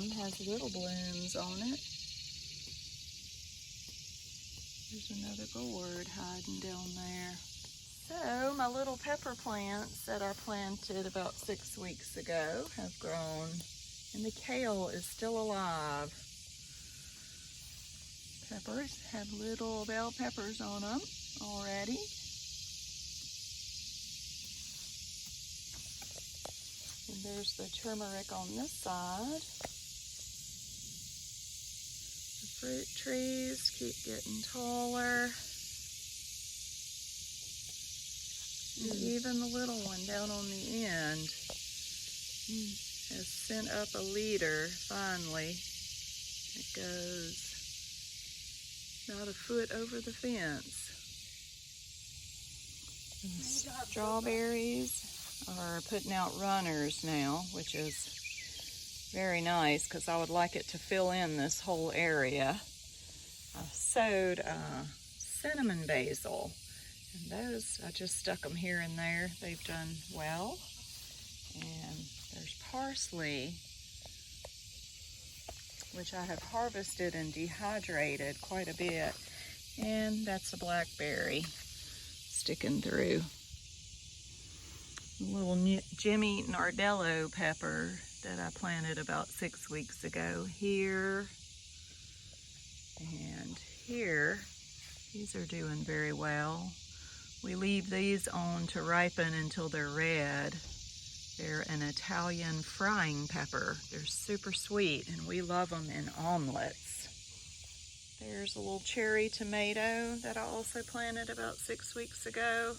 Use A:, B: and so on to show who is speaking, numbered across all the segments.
A: some has little blooms on it. There's another gourd hiding down there. So my little pepper plants that I planted about 6 weeks ago have grown, and the kale is still alive. Peppers have little bell peppers on them already. And there's the turmeric on this side. The fruit trees keep getting taller. And even the little one down on the end has sent up a leader finally. It goes about a foot over the fence. And strawberries are putting out runners now, which is very nice because I would like it to fill in this whole area. I sowed cinnamon basil, and those I just stuck them here and there. They've done well. And there's parsley, which I have harvested and dehydrated quite a bit, and that's a blackberry sticking through. A little Jimmy Nardello pepper that I planted about 6 weeks ago here and here. These are doing very well. We leave these on to ripen until they're red. They're an Italian frying pepper. They're super sweet, and we love them in omelets. There's a little cherry tomato that I also planted about 6 weeks ago.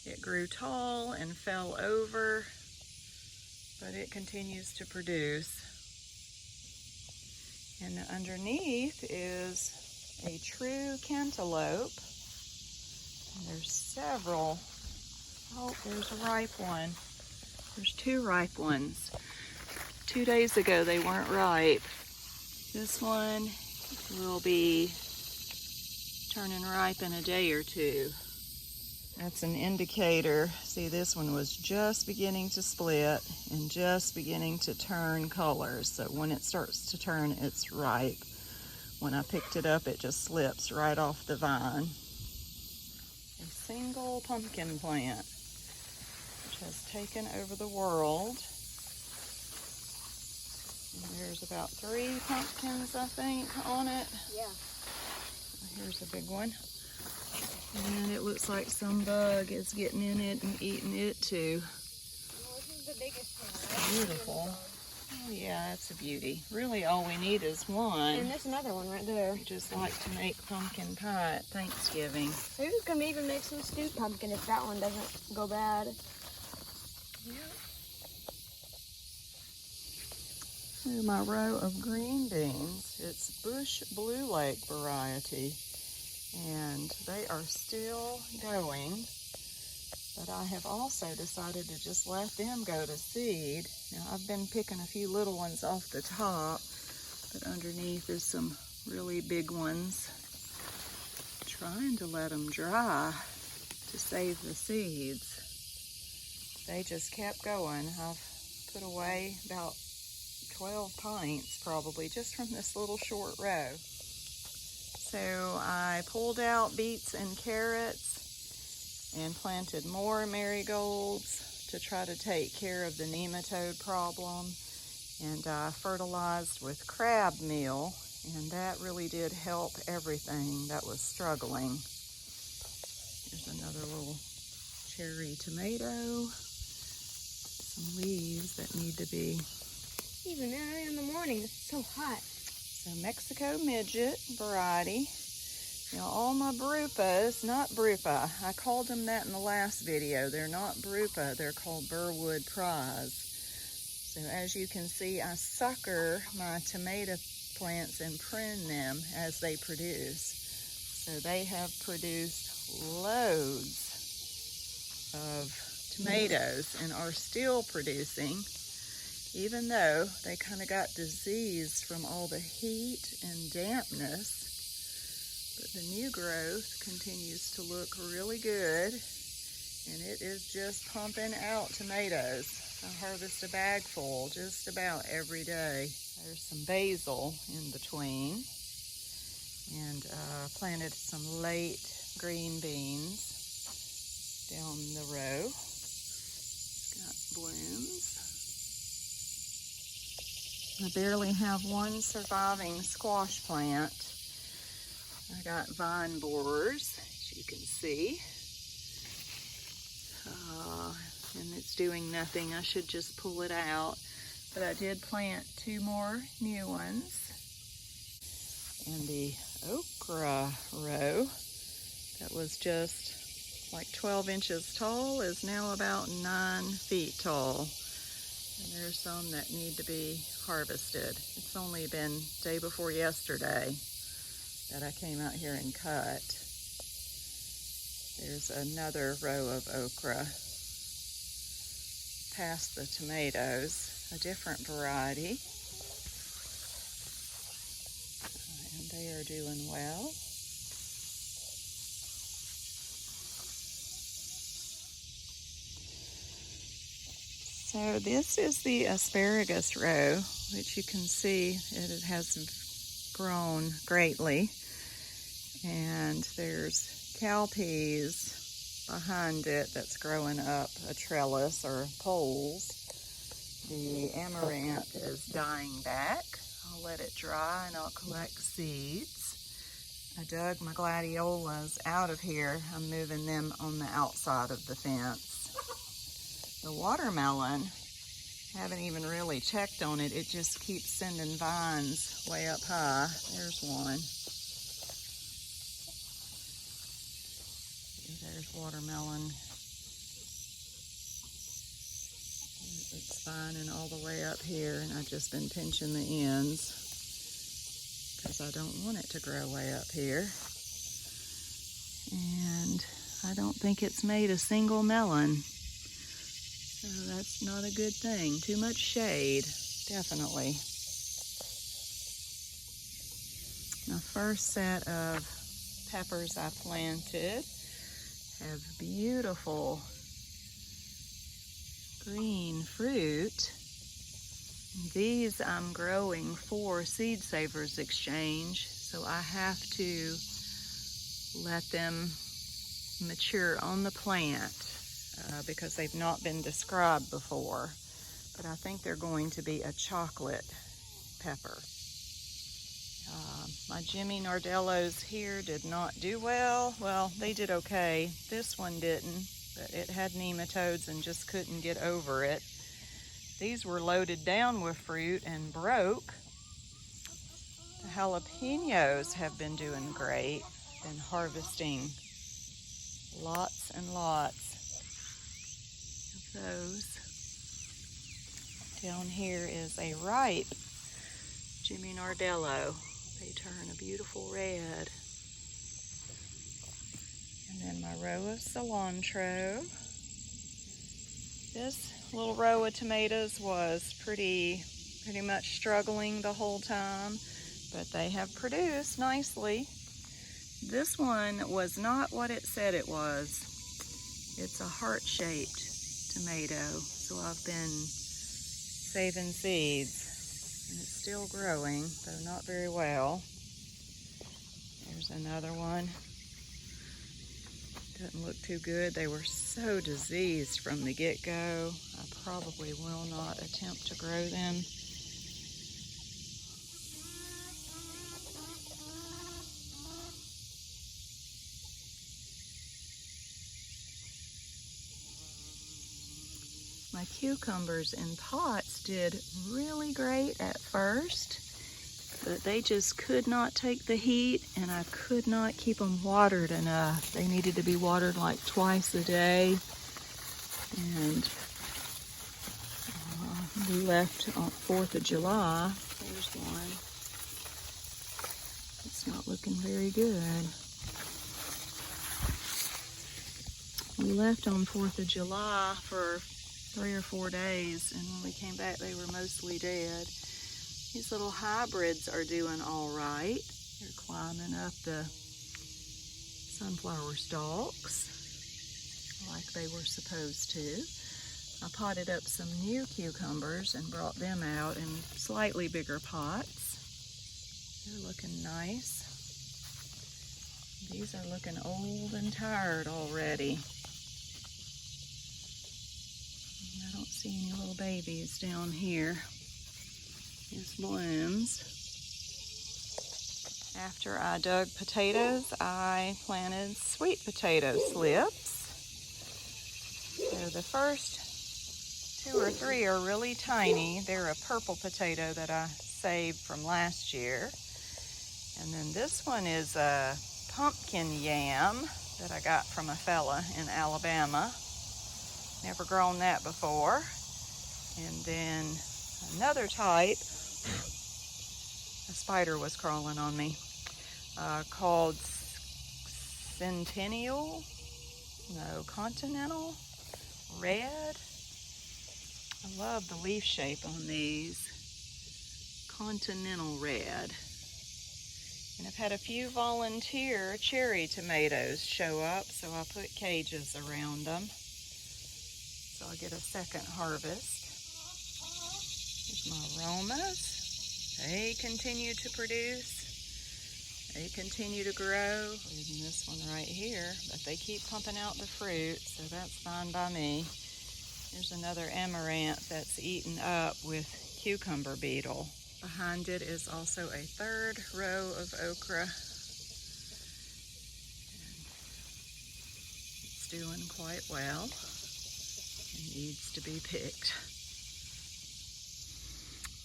A: It grew tall and fell over, but it continues to produce. And underneath is a true cantaloupe. And there's several. Oh, there's a ripe one. There's 2 ripe ones. 2 days ago they weren't ripe. This one will be turning ripe in a day or 2. That's an indicator. See, this one was just beginning to split and just beginning to turn colors. So when it starts to turn, it's ripe. When I picked it up, it just slips right off the vine. A single pumpkin plant, which has taken over the world. And there's about 3 pumpkins, I think, on it.
B: Yeah.
A: Here's a big one. And it looks like some bug is getting in it and eating it too.
B: Well, this is the biggest one, right?
A: Beautiful. Oh yeah, that's a beauty. Really all we need is one.
B: And there's another one right there.
A: We just like to make pumpkin pie at Thanksgiving.
B: Maybe we can even make some stewed pumpkin if that one doesn't go bad.
A: Yeah. Here's my row of green beans. It's Bush Blue Lake variety. And they are still going, but I have also decided to just let them go to seed. Now I've been picking a few little ones off the top, but underneath is some really big ones. Trying to let them dry to save the seeds. They just kept going. I've put away about 12 pints probably just from this little short row. So I pulled out beets and carrots and planted more marigolds to try to take care of the nematode problem. And I fertilized with crab meal, and that really did help everything that was struggling. Here's another little cherry tomato. Some leaves that need to be.
B: Even early in the morning, it's so hot.
A: So Mexico midget variety. Now all my brupas, not brupa, I called them that in the last video. They're not brupa, they're called Burwood Prize. So as you can see, I sucker my tomato plants and prune them as they produce. So they have produced loads of tomatoes and are still producing, even though they kind of got diseased from all the heat and dampness. But the new growth continues to look really good, and it is just pumping out tomatoes. I harvest a bag full just about every day There's some basil in between. And planted some late green beans down the row. Got blooms. I barely have one surviving squash plant. I got vine borers, as you can see. And it's doing nothing. I should just pull it out. But I did plant 2 more new ones. And the okra row that was just like 12 inches tall is now about 9 feet tall. And there's some that need to be harvested. It's only been day before yesterday that I came out here and cut. There's another row of okra past the tomatoes, a different variety. And they are doing well. So this is the asparagus row, which you can see it has grown greatly. And there's cowpeas behind it that's growing up a trellis or poles. The amaranth is dying back. I'll let it dry and I'll collect seeds. I dug my gladiolas out of here. I'm moving them on the outside of the fence. The watermelon, haven't even really checked on it. It just keeps sending vines way up high. There's one. There's watermelon. It's vining all the way up here, and I've just been pinching the ends because I don't want it to grow way up here. And I don't think it's made a single melon. So that's not a good thing. Too much shade, definitely. My first set of peppers I planted have beautiful green fruit. These I'm growing for Seed Savers Exchange, so I have to let them mature on the plant because they've not been described before. But I think they're going to be a chocolate pepper. My Jimmy Nardellos here did not do well. Well, they did okay. This one didn't, but it had nematodes and just couldn't get over it. These were loaded down with fruit and broke. The jalapenos have been doing great. Been harvesting lots and lots of those. Down here is a ripe Jimmy Nardello. They turn a beautiful red. And then my row of cilantro. This little row of tomatoes was pretty much struggling the whole time, but they have produced nicely. This one was not what it said it was. It's a heart-shaped tomato, so I've been saving seeds. And it's still growing, though not very well. There's another one. Doesn't look too good. They were so diseased from the get-go. I probably will not attempt to grow them. My cucumbers in pots did really great at first, but they just could not take the heat, and I could not keep them watered enough. They needed to be watered like twice a day. And we left on 4th of July. There's one. It's not looking very good. We left on 4th of July for 3 or 4 days, and when we came back they were mostly dead. These little hybrids are doing all right. They're climbing up the sunflower stalks like they were supposed to. I potted up some new cucumbers and brought them out in slightly bigger pots. They're looking nice. These are looking old and tired already. I don't see any little babies down here. Just blooms. After I dug potatoes, I planted sweet potato slips. So the first 2 or 3 are really tiny. They're a purple potato that I saved from last year. And then this one is a pumpkin yam that I got from a fella in Alabama. Never grown that before. And then another type, a spider was crawling on me, called Continental Red. I love the leaf shape on these. Continental Red. And I've had a few volunteer cherry tomatoes show up, so I put cages around them. So I'll get a second harvest. Here's my aromas. They continue to produce. They continue to grow. Even this one right here, but they keep pumping out the fruit, so that's fine by me. Here's another amaranth that's eaten up with cucumber beetle. Behind it is also a third row of okra. It's doing quite well and needs to be picked.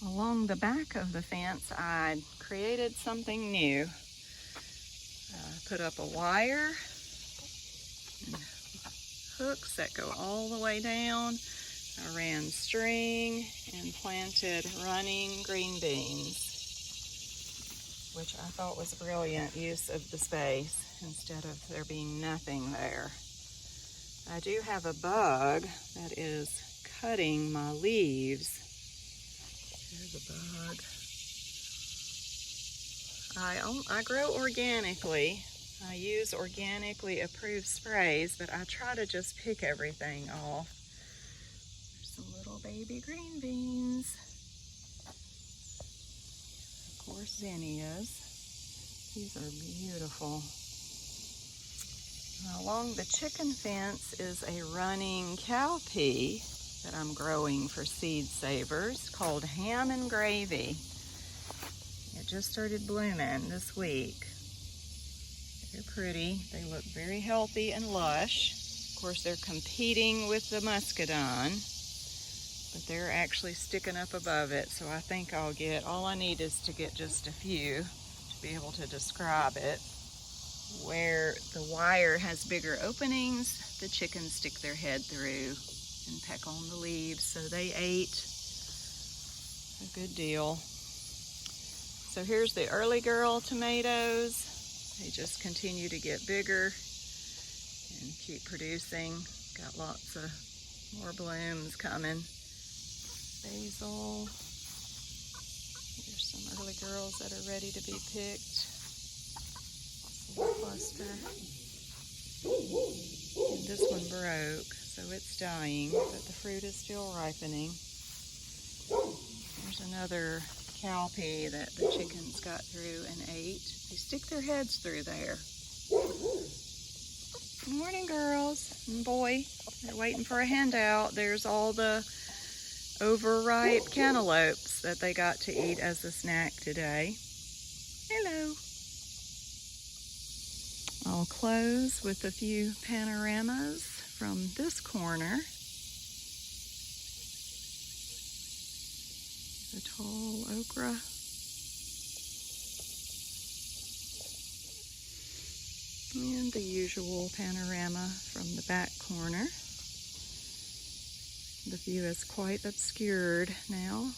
A: Along the back of the fence, I created something new. Put up a wire and hooks that go all the way down. I ran string and planted running green beans, which I thought was a brilliant use of the space instead of there being nothing there. I do have a bug that is cutting my leaves. There's a bug. I grow organically. I use organically approved sprays, but I try to just pick everything off. There's some little baby green beans. Of course, zinnias. These are beautiful. Along the chicken fence is a running cowpea that I'm growing for seed savers called Ham and Gravy. It just started blooming this week. They're pretty. They look very healthy and lush. Of course, they're competing with the muscadine, but they're actually sticking up above it, so I think I'll get, all I need is to get just a few to be able to describe it. Where the wire has bigger openings, the chickens stick their head through and peck on the leaves, so they ate a good deal. So here's the early girl tomatoes. They just continue to get bigger and keep producing. Got lots of more blooms coming. Basil. Here's some early girls that are ready to be picked. Cluster. And this one broke, so it's dying, but the fruit is still ripening. There's another cowpea that the chickens got through and ate. They stick their heads through there. Good morning, girls and boy. They're waiting for a handout. There's all the overripe cantaloupes that they got to eat as a snack today. Hello. I'll close with a few panoramas from this corner. The tall okra. And the usual panorama from the back corner. The view is quite obscured now